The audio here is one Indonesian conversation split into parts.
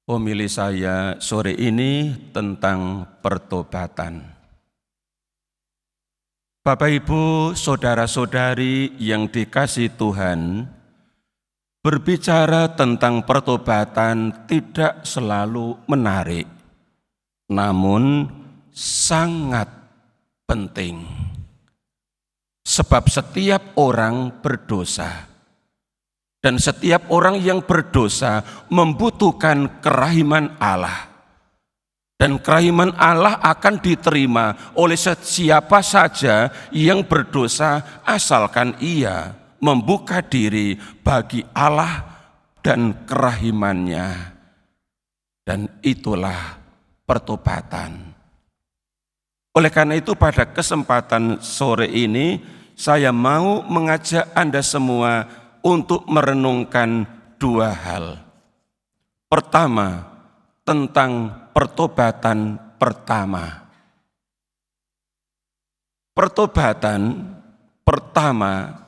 Homili saya sore ini tentang pertobatan. Bapak, Ibu, saudara-saudari yang dikasihi Tuhan, berbicara tentang pertobatan tidak selalu menarik, namun sangat penting. Sebab setiap orang berdosa. Dan setiap orang yang berdosa membutuhkan kerahiman Allah. Dan kerahiman Allah akan diterima oleh siapa saja yang berdosa asalkan ia membuka diri bagi Allah dan kerahimannya. Dan itulah pertobatan. Oleh karena itu pada kesempatan sore ini saya mau mengajak Anda semua untuk merenungkan dua hal. Pertama, tentang pertobatan pertama. Pertobatan pertama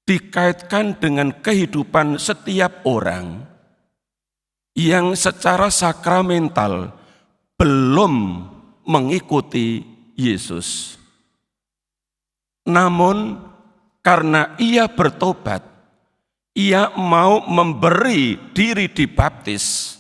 dikaitkan dengan kehidupan setiap orang yang secara sakramental belum mengikuti Yesus. Namun karena ia bertobat, ia mau memberi diri dibaptis,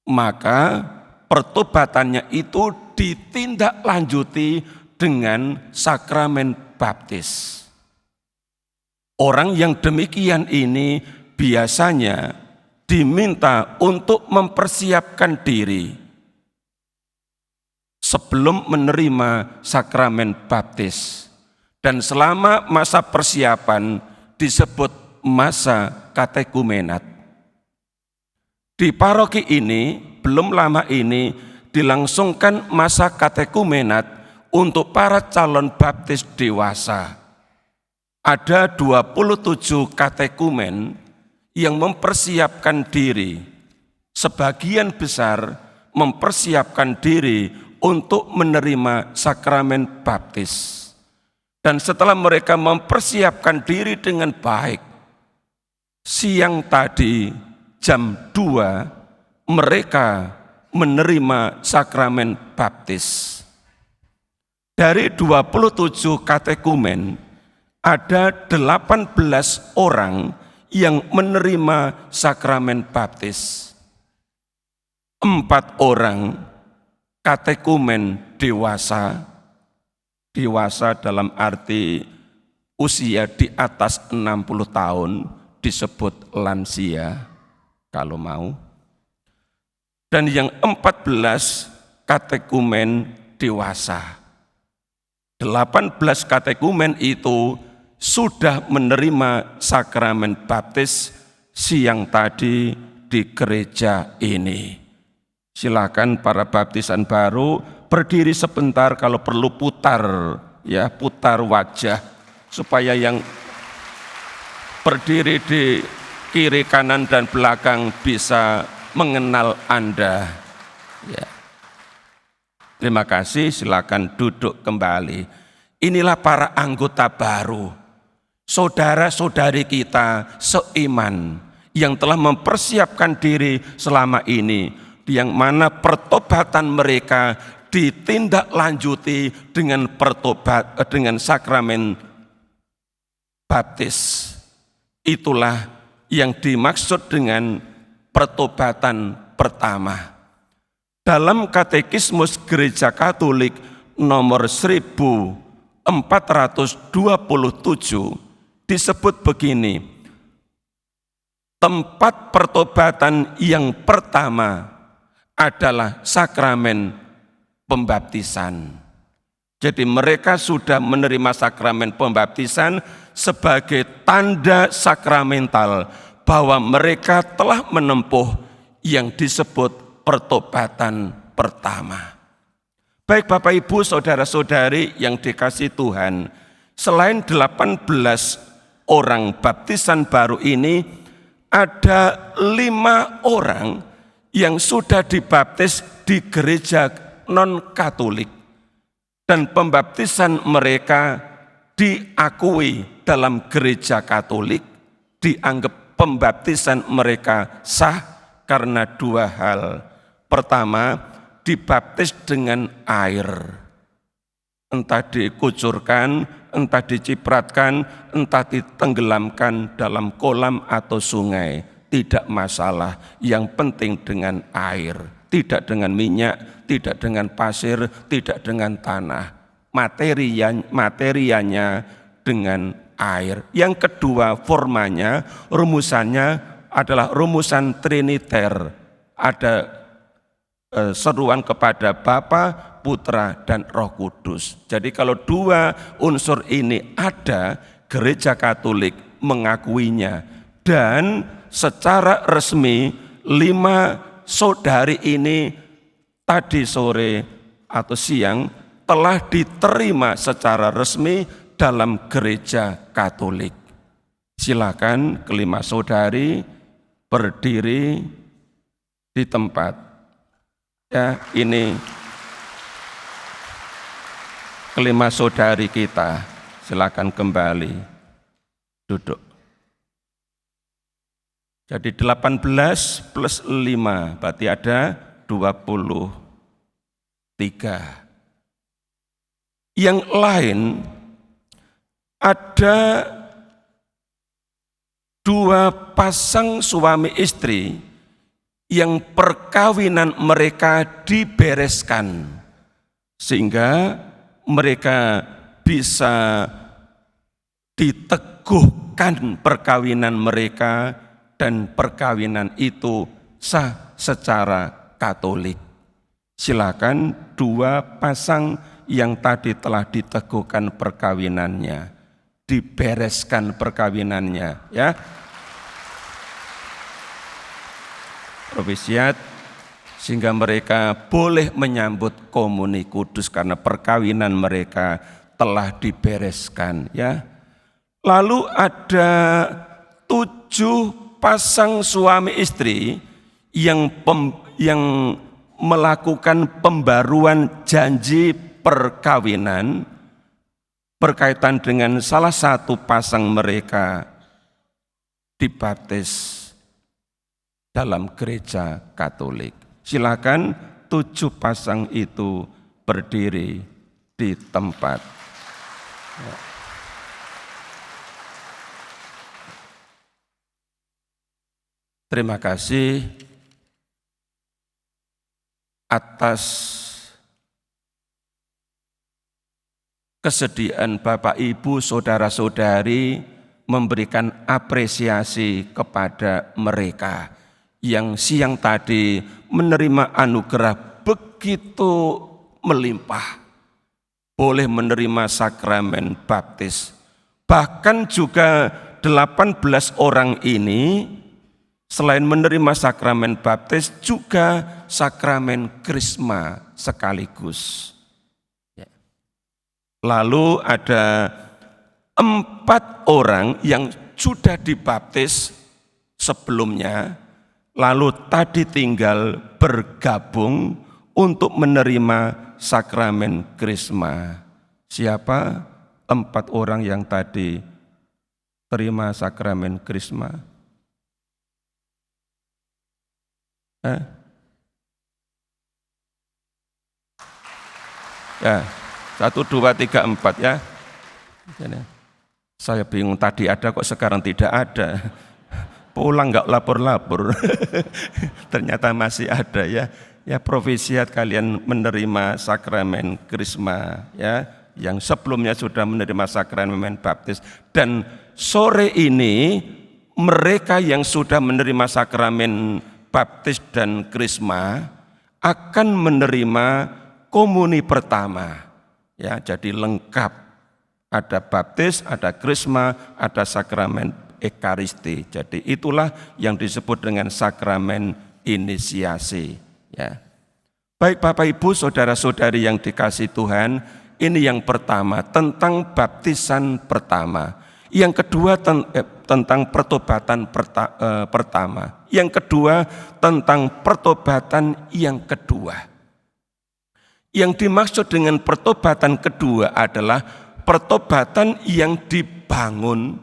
maka pertobatannya itu ditindaklanjuti dengan sakramen baptis. Orang yang demikian ini biasanya diminta untuk mempersiapkan diri sebelum menerima sakramen baptis. Dan selama masa persiapan disebut masa katekumenat. Di paroki ini, belum lama ini dilangsungkan masa katekumenat untuk para calon baptis dewasa. Ada 27 katekumen yang mempersiapkan diri. Sebagian besar mempersiapkan diri untuk menerima sakramen baptis. Dan setelah mereka mempersiapkan diri dengan baik, siang tadi jam 2 mereka menerima sakramen baptis. Dari 27 katekumen, ada 18 orang yang menerima sakramen baptis. 4 orang katekumen dewasa dalam arti usia di atas 60 tahun disebut lansia kalau mau. Dan yang 14 katekumen dewasa. 18 katekumen itu sudah menerima sakramen baptis siang tadi di gereja ini. Silakan para baptisan baru berdiri sebentar, kalau perlu putar wajah supaya yang berdiri di kiri, kanan, dan belakang bisa mengenal Anda. Ya. Terima kasih, silakan duduk kembali. Inilah para anggota baru, saudara-saudari kita seiman yang telah mempersiapkan diri selama ini, yang mana pertobatan mereka ditindaklanjuti dengan dengan sakramen baptis. Itulah yang dimaksud dengan pertobatan pertama. Dalam Katekismus Gereja Katolik nomor 1427 disebut begini: tempat pertobatan yang pertama adalah sakramen pembaptisan. Jadi mereka sudah menerima sakramen pembaptisan sebagai tanda sakramental bahwa mereka telah menempuh yang disebut pertobatan pertama. Baik Bapak Ibu, saudara-saudari yang dikasihi Tuhan, selain 18 orang baptisan baru ini, ada 5 orang yang sudah dibaptis di gereja non-Katolik, dan pembaptisan mereka diakui dalam gereja Katolik, dianggap pembaptisan mereka sah karena dua hal. Pertama, dibaptis dengan air. Entah dikucurkan, entah dicipratkan, entah ditenggelamkan dalam kolam atau sungai. Tidak masalah, yang penting dengan air. Tidak dengan minyak, tidak dengan pasir, tidak dengan tanah. Materianya dengan air. Yang kedua, formanya, rumusannya adalah rumusan triniter. Ada seruan kepada Bapa, Putra, dan Roh Kudus. Jadi kalau dua unsur ini ada, Gereja Katolik mengakuinya. Dan secara resmi 5 saudari ini tadi sore atau siang telah diterima secara resmi dalam Gereja Katolik. Silakan kelima saudari berdiri di tempat. Ya, ini kelima saudari kita. Silakan kembali duduk. Jadi 18 plus 5 berarti ada 23. Yang lain ada 2 pasang suami istri yang perkawinan mereka dibereskan sehingga mereka bisa diteguhkan perkawinan mereka dan perkawinan itu sah secara Katolik. Silakan 2 pasang yang tadi telah diteguhkan perkawinannya, dibereskan perkawinannya, ya. Novisiat, sehingga mereka boleh menyambut komuni kudus karena perkawinan mereka telah dibereskan, ya. Lalu ada 7 pasang suami istri yang melakukan pembaruan janji perkawinan berkaitan dengan salah satu pasang mereka dibaptis dalam Gereja Katolik. Silakan 7 pasang itu berdiri di tempat. Terima kasih atas kesediaan Bapak Ibu, saudara-saudari memberikan apresiasi kepada mereka yang siang tadi menerima anugerah begitu melimpah, boleh menerima sakramen baptis. Bahkan juga 18 orang ini selain menerima sakramen baptis juga sakramen krisma sekaligus. Lalu ada 4 orang yang sudah dibaptis sebelumnya, lalu tadi tinggal bergabung untuk menerima sakramen krisma. Siapa 4 orang yang tadi terima sakramen krisma? Ya, 1, 2, 3, 4 ya. Saya bingung tadi ada kok sekarang tidak ada. Pulang nggak lapor-lapor. Ternyata masih ada ya. Ya, provisiat kalian menerima sakramen krisma ya, yang sebelumnya sudah menerima sakramen baptis. Dan sore ini mereka yang sudah menerima sakramen baptis dan krisma akan menerima komuni pertama. Ya, jadi lengkap. Ada baptis, ada krisma, ada sakramen ekaristi. Jadi itulah yang disebut dengan sakramen inisiasi. Ya. Baik Bapak Ibu, saudara-saudari yang dikasihi Tuhan, ini yang pertama tentang baptisan pertama. Yang kedua tentang pertobatan pertama. Yang kedua tentang pertobatan yang kedua. Yang dimaksud dengan pertobatan kedua adalah pertobatan yang dibangun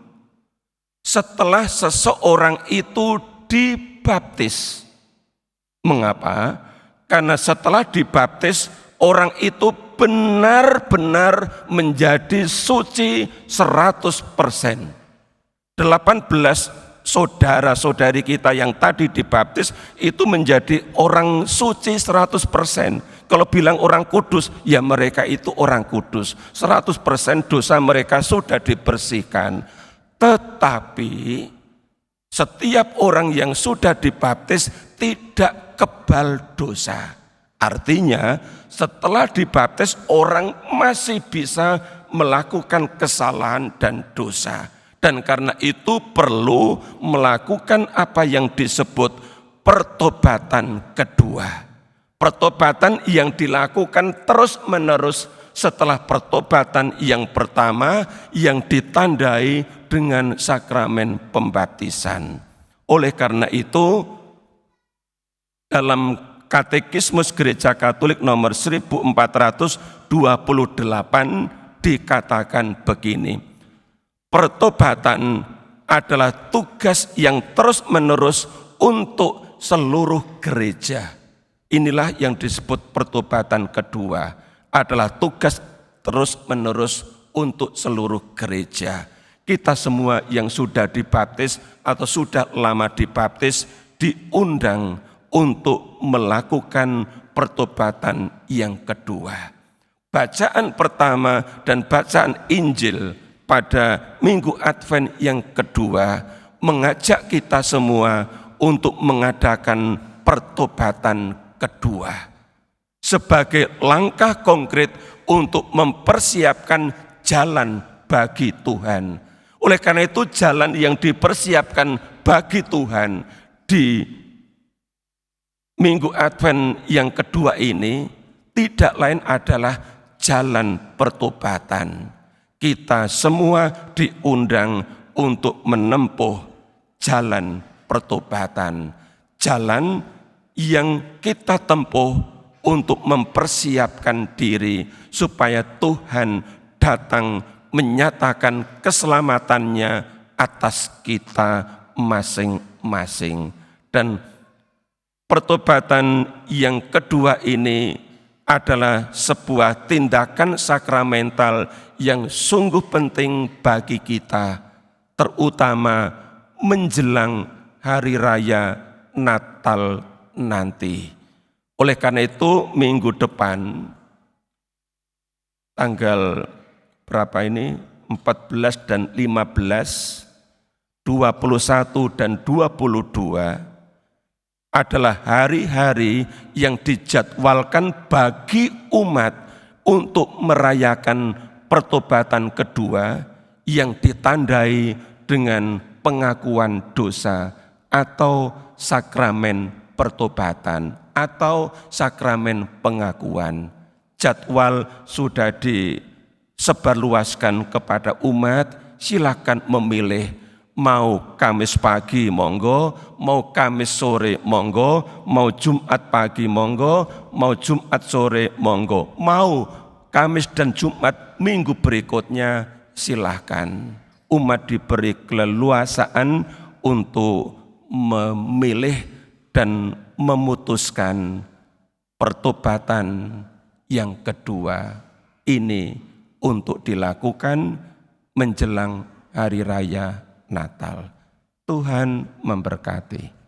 setelah seseorang itu dibaptis. Mengapa? Karena setelah dibaptis, orang itu benar-benar menjadi suci 100%. 18 saudara-saudari kita yang tadi dibaptis itu menjadi orang suci 100%. Kalau bilang orang kudus, ya mereka itu orang kudus. 100% dosa mereka sudah dibersihkan. Tetapi setiap orang yang sudah dibaptis tidak kebal dosa. Artinya setelah dibaptis orang masih bisa melakukan kesalahan dan dosa. Dan karena itu perlu melakukan apa yang disebut pertobatan kedua. Pertobatan yang dilakukan terus-menerus setelah pertobatan yang pertama yang ditandai dengan sakramen pembaptisan. Oleh karena itu, dalam Katekismus Gereja Katolik nomor 1428 dikatakan begini, pertobatan adalah tugas yang terus-menerus untuk seluruh gereja. Inilah yang disebut pertobatan kedua, adalah tugas terus-menerus untuk seluruh gereja. Kita semua yang sudah dibaptis atau sudah lama dibaptis diundang untuk melakukan pertobatan yang kedua. Bacaan pertama dan bacaan Injil pada Minggu Advent yang kedua mengajak kita semua untuk mengadakan pertobatan kedua sebagai langkah konkret untuk mempersiapkan jalan bagi Tuhan. Oleh karena itu jalan yang dipersiapkan bagi Tuhan di Minggu Advent yang kedua ini tidak lain adalah jalan pertobatan. Kita semua diundang untuk menempuh jalan pertobatan. Jalan yang kita tempuh untuk mempersiapkan diri supaya Tuhan datang menyatakan keselamatannya atas kita masing-masing. Dan pertobatan yang kedua ini adalah sebuah tindakan sakramental yang sungguh penting bagi kita, terutama menjelang hari raya Natal nanti. Oleh karena itu minggu depan tanggal berapa ini? 14 dan 15, 21 dan 22 adalah hari-hari yang dijadwalkan bagi umat untuk merayakan pertobatan kedua yang ditandai dengan pengakuan dosa atau sakramen pertobatan atau sakramen pengakuan. Jadwal sudah disebarluaskan kepada umat, silakan memilih. Mau Kamis pagi monggo, mau Kamis sore monggo, mau Jumat pagi monggo, mau Jumat sore monggo, mau Kamis dan Jumat minggu berikutnya silahkan. Umat diberi keleluasaan untuk memilih dan memutuskan pertobatan yang kedua ini untuk dilakukan menjelang hari raya Natal. Tuhan memberkati.